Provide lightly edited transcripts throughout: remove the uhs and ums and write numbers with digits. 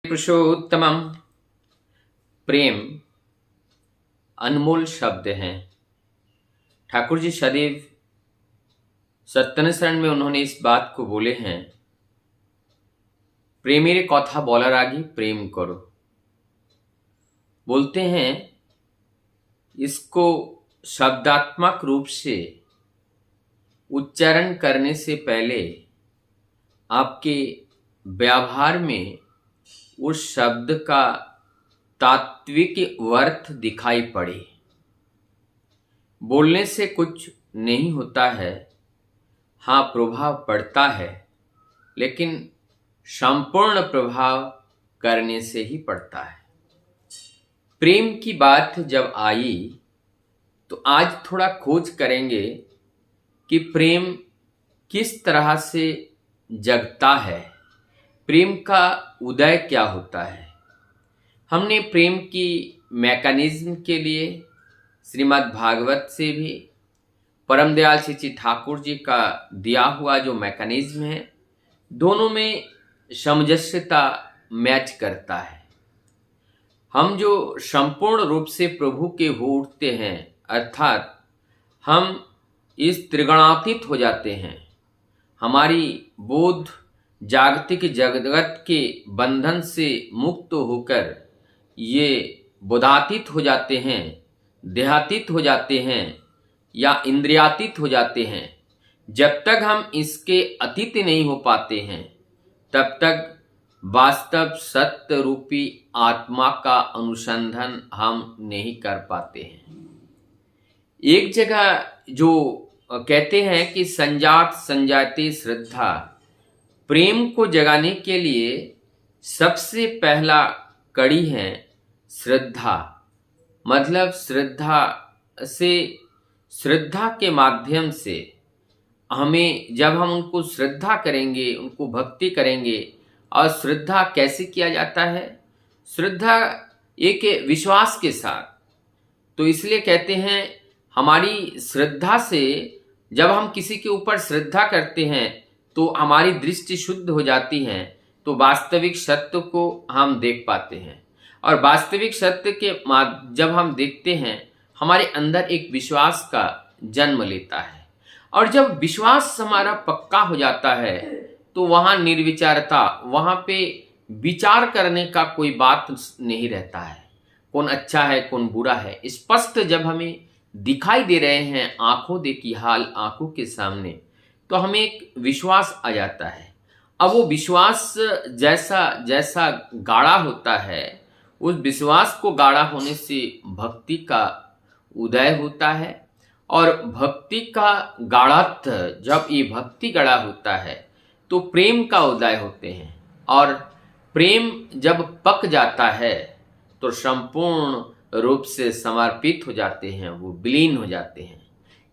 पुरुषोत्तमम। प्रेम अनमोल शब्द हैं। ठाकुर जी सदैव सत्तन शरण में उन्होंने इस बात को बोले हैं, प्रेमेरे कथा बोलार आगे प्रेम करो। बोलते हैं इसको शब्दात्मक रूप से उच्चारण करने से पहले आपके व्यवहार में उस शब्द का तात्विक अर्थ दिखाई पड़े। बोलने से कुछ नहीं होता है, हाँ प्रभाव पड़ता है, लेकिन संपूर्ण प्रभाव करने से ही पड़ता है। प्रेम की बात जब आई तो आज थोड़ा खोज करेंगे कि प्रेम किस तरह से जगता है, प्रेम का उदय क्या होता है। हमने प्रेम की मैकेनिज्म के लिए श्रीमद् भागवत से भी परम दयाल श्री ठाकुर जी का दिया हुआ जो मैकेनिज्म है, दोनों में सामंजस्यता मैच करता है। हम जो संपूर्ण रूप से प्रभु के हो उठते हैं, अर्थात हम इस त्रिगुणातीत हो जाते हैं, हमारी बोध जागतिक जगत के बंधन से मुक्त होकर ये बोधातीत हो जाते हैं, देहातीत हो जाते हैं या इंद्रियातीत हो जाते हैं। जब तक हम इसके अतीत नहीं हो पाते हैं, तब तक वास्तव सत्य रूपी आत्मा का अनुसंधान हम नहीं कर पाते हैं। एक जगह जो कहते हैं कि संजात संजाति श्रद्धा, प्रेम को जगाने के लिए सबसे पहला कड़ी है श्रद्धा। मतलब श्रद्धा के माध्यम से हमें, जब हम उनको श्रद्धा करेंगे, उनको भक्ति करेंगे। और श्रद्धा कैसे किया जाता है? श्रद्धा एक विश्वास के साथ। तो इसलिए कहते हैं हमारी श्रद्धा से, जब हम किसी के ऊपर श्रद्धा करते हैं तो हमारी दृष्टि शुद्ध हो जाती है, तो वास्तविक सत्य को हम देख पाते हैं। और वास्तविक सत्य के जब हम देखते हैं, हमारे अंदर एक विश्वास का जन्म लेता है। और जब विश्वास हमारा पक्का हो जाता है तो वहाँ निर्विचारता, वहाँ पे विचार करने का कोई बात नहीं रहता है, कौन अच्छा है कौन बुरा है। स्पष्ट जब हमें दिखाई दे रहे हैं, आंखों देखी हाल आंखों के सामने, तो हमें एक विश्वास आ जाता है। अब वो विश्वास जैसा जैसा गाढ़ा होता है, उस विश्वास को गाढ़ा होने से भक्ति का उदय होता है। और भक्ति का गाढ़त्व, जब ये भक्ति गाढ़ा होता है तो प्रेम का उदय होते हैं। और प्रेम जब पक जाता है तो संपूर्ण रूप से समर्पित हो जाते हैं, वो विलीन हो जाते हैं।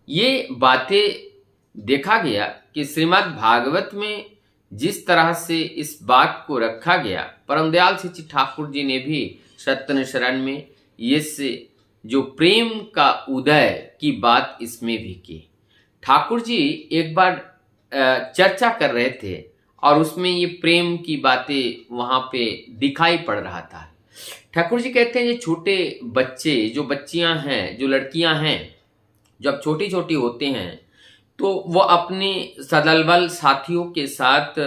ये बातें देखा गया कि श्रीमद् भागवत में जिस तरह से इस बात को रखा गया, परम दयाल श्री ठाकुर जी ने भी सत्तन शरण में ये से जो प्रेम का उदय की बात इसमें भी की। ठाकुर जी एक बार चर्चा कर रहे थे और उसमें ये प्रेम की बातें वहाँ पे दिखाई पड़ रहा था। ठाकुर जी कहते हैं ये छोटे बच्चे, जो बच्चियाँ हैं, जो लड़कियाँ हैं, जब छोटी छोटी होते हैं तो वो अपने सदलबल साथियों के साथ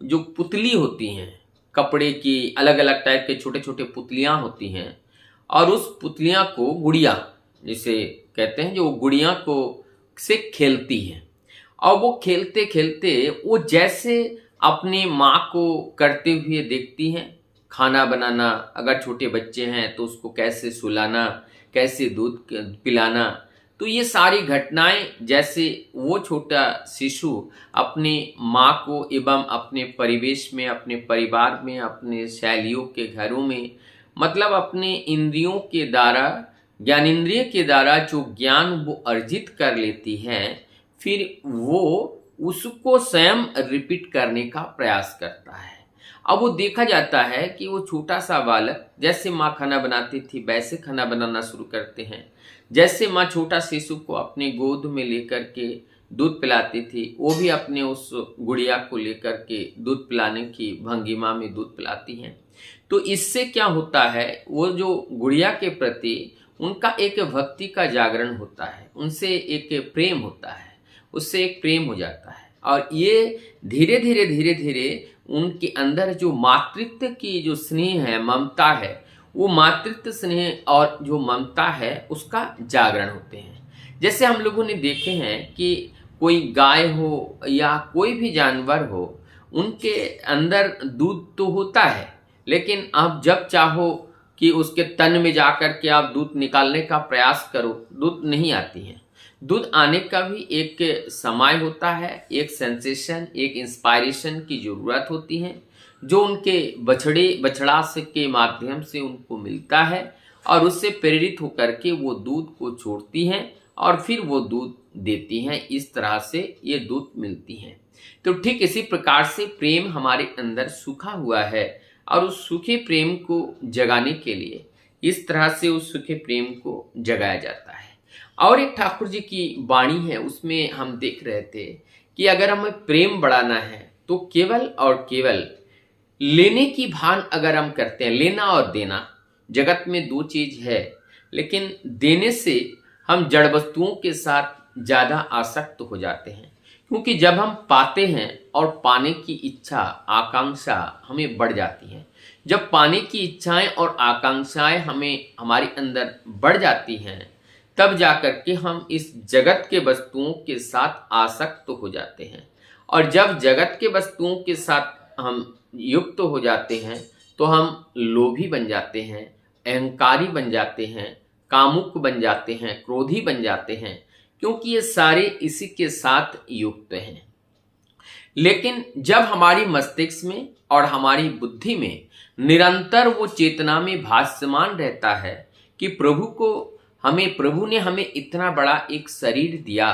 जो पुतली होती हैं, कपड़े की अलग अलग टाइप के छोटे छोटे पुतलियाँ होती हैं, और उस पुतलियाँ को गुड़िया जिसे कहते हैं, जो गुड़िया को से खेलती हैं। और वो खेलते खेलते वो जैसे अपनी माँ को करते हुए देखती हैं, खाना बनाना, अगर छोटे बच्चे हैं तो उसको कैसे सुलाना, कैसे दूध पिलाना, तो ये सारी घटनाएं जैसे वो छोटा शिशु अपने माँ को एवं अपने परिवेश में, अपने परिवार में, अपने शैलियों के घरों में, मतलब अपने इंद्रियों के द्वारा, ज्ञानेंद्रिय के द्वारा जो ज्ञान वो अर्जित कर लेती है, फिर वो उसको स्वयं रिपीट करने का प्रयास करता है। अब वो देखा जाता है कि वो छोटा सा बालक जैसे माँ खाना बनाती थी वैसे खाना बनाना शुरू करते हैं। जैसे माँ छोटा शिशु को अपने गोद में लेकर के दूध पिलाती थी, वो भी अपने उस गुड़िया को लेकर के दूध पिलाने की भंगिमा में दूध पिलाती हैं। तो इससे क्या होता है, वो जो गुड़िया के प्रति उनका एक भक्ति का जागरण होता है, उनसे एक प्रेम होता है, उससे एक प्रेम हो जाता है। और ये धीरे धीरे धीरे धीरे उनके अंदर जो मातृत्व की जो स्नेह है, ममता है, वो मातृत्व स्नेह और जो ममता है उसका जागरण होते हैं। जैसे हम लोगों ने देखे हैं कि कोई गाय हो या कोई भी जानवर हो, उनके अंदर दूध तो होता है, लेकिन आप जब चाहो कि उसके तन में जाकर के आप दूध निकालने का प्रयास करो, दूध नहीं आती है। दूध आने का भी एक समय होता है, एक सेंसेशन, एक इंस्पायरेशन की ज़रूरत होती है, जो उनके बछड़ा से के माध्यम से उनको मिलता है और उससे प्रेरित होकर के वो दूध को छोड़ती हैं और फिर वो दूध देती हैं। इस तरह से ये दूध मिलती हैं। तो ठीक इसी प्रकार से प्रेम हमारे अंदर सूखा हुआ है और उस सूखे प्रेम को जगाने के लिए इस तरह से उस सूखे प्रेम को जगाया जाता है। और एक ठाकुर जी की वाणी है, उसमें हम देख रहे थे कि अगर हमें प्रेम बढ़ाना है तो केवल और केवल लेने की भान अगर हम करते हैं, लेना और देना, जगत में दो चीज है, लेकिन देने से हम जड़ वस्तुओं के साथ ज़्यादा आसक्त हो जाते हैं, क्योंकि जब हम पाते हैं और पाने की इच्छा आकांक्षा हमें बढ़ जाती है। जब पाने की इच्छाएं और आकांक्षाएं हमारे अंदर बढ़ जाती हैं, तब जाकर के हम इस जगत के वस्तुओं के साथ आसक्त हो जाते हैं। और जब जगत के वस्तुओं के साथ हम युक्त हो जाते हैं तो हम लोभी बन जाते हैं, अहंकारी बन जाते हैं, कामुक बन जाते हैं, क्रोधी बन जाते हैं, क्योंकि ये सारे इसी के साथ युक्त हैं। लेकिन जब हमारी मस्तिष्क में और हमारी बुद्धि में निरंतर वो चेतना में भासमान रहता है कि प्रभु ने हमें इतना बड़ा एक शरीर दिया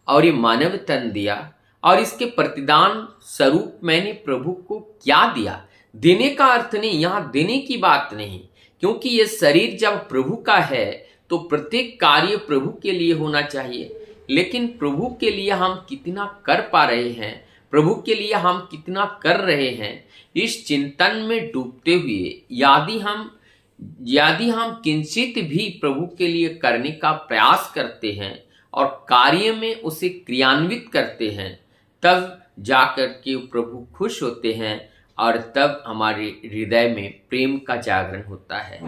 और ये मानव तन दिया और इसके प्रतिदान स्वरूप मैंने प्रभु को क्या दिया। देने का अर्थ नहीं, यहाँ देने की बात नहीं, क्योंकि ये शरीर जब प्रभु का है तो प्रत्येक कार्य प्रभु के लिए होना चाहिए। लेकिन प्रभु के लिए हम कितना कर पा रहे हैं, प्रभु के लिए हम कितना कर रहे हैं, इस चिंतन में डूबते हुए यदि हम किंचित भी प्रभु के लिए करने का प्रयास करते हैं और कार्य में उसे क्रियान्वित करते हैं, तब जाकर के प्रभु खुश होते हैं और तब हमारे हृदय में प्रेम का जागरण होता है।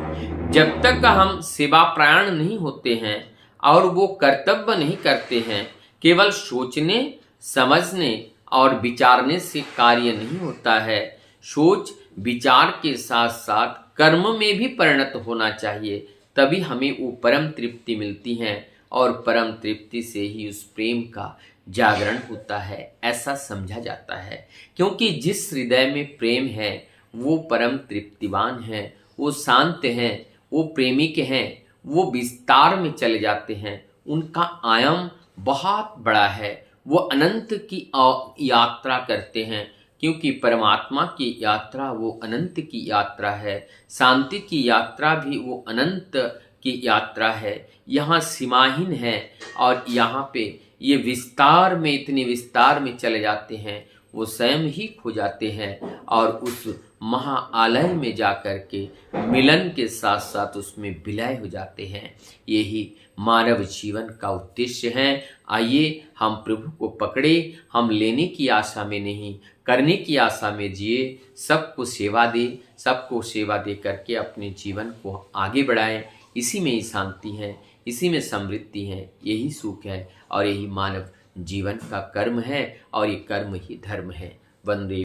जब तक हम सेवा प्राण नहीं होते हैं और वो कर्तव्य नहीं करते हैं, केवल सोचने समझने और विचारने से कार्य नहीं होता है। सोच विचार के साथ साथ कर्म में भी परिणत होना चाहिए, तभी हमें वो परम तृप्ति मिलती है और परम तृप्ति से ही उस प्रेम का जागरण होता है, ऐसा समझा जाता है। क्योंकि जिस हृदय में प्रेम है वो परम तृप्तिवान है, वो शांत हैं, वो प्रेमिक हैं, वो विस्तार में चले जाते हैं, उनका आयाम बहुत बड़ा है, वो अनंत की यात्रा करते हैं, क्योंकि परमात्मा की यात्रा वो अनंत की यात्रा है, शांति की यात्रा भी वो अनंत की यात्रा है। यहाँ सीमाहीन है और यहाँ पे ये विस्तार में, इतने विस्तार में चले जाते हैं, वो स्वयं ही खो जाते हैं और उस महाआलय में जाकर के मिलन के साथ साथ उसमें विलय हो जाते हैं। यही मानव जीवन का उद्देश्य है। आइए हम प्रभु को पकड़े, हम लेने की आशा में नहीं, करने की आशा में जिए, सबको सेवा दे करके अपने जीवन को आगे बढ़ाएं। इसी में ही शांति है, इसी में समृद्धि है, यही सुख है और यही मानव जीवन का कर्म है और ये कर्म ही धर्म है। वंदे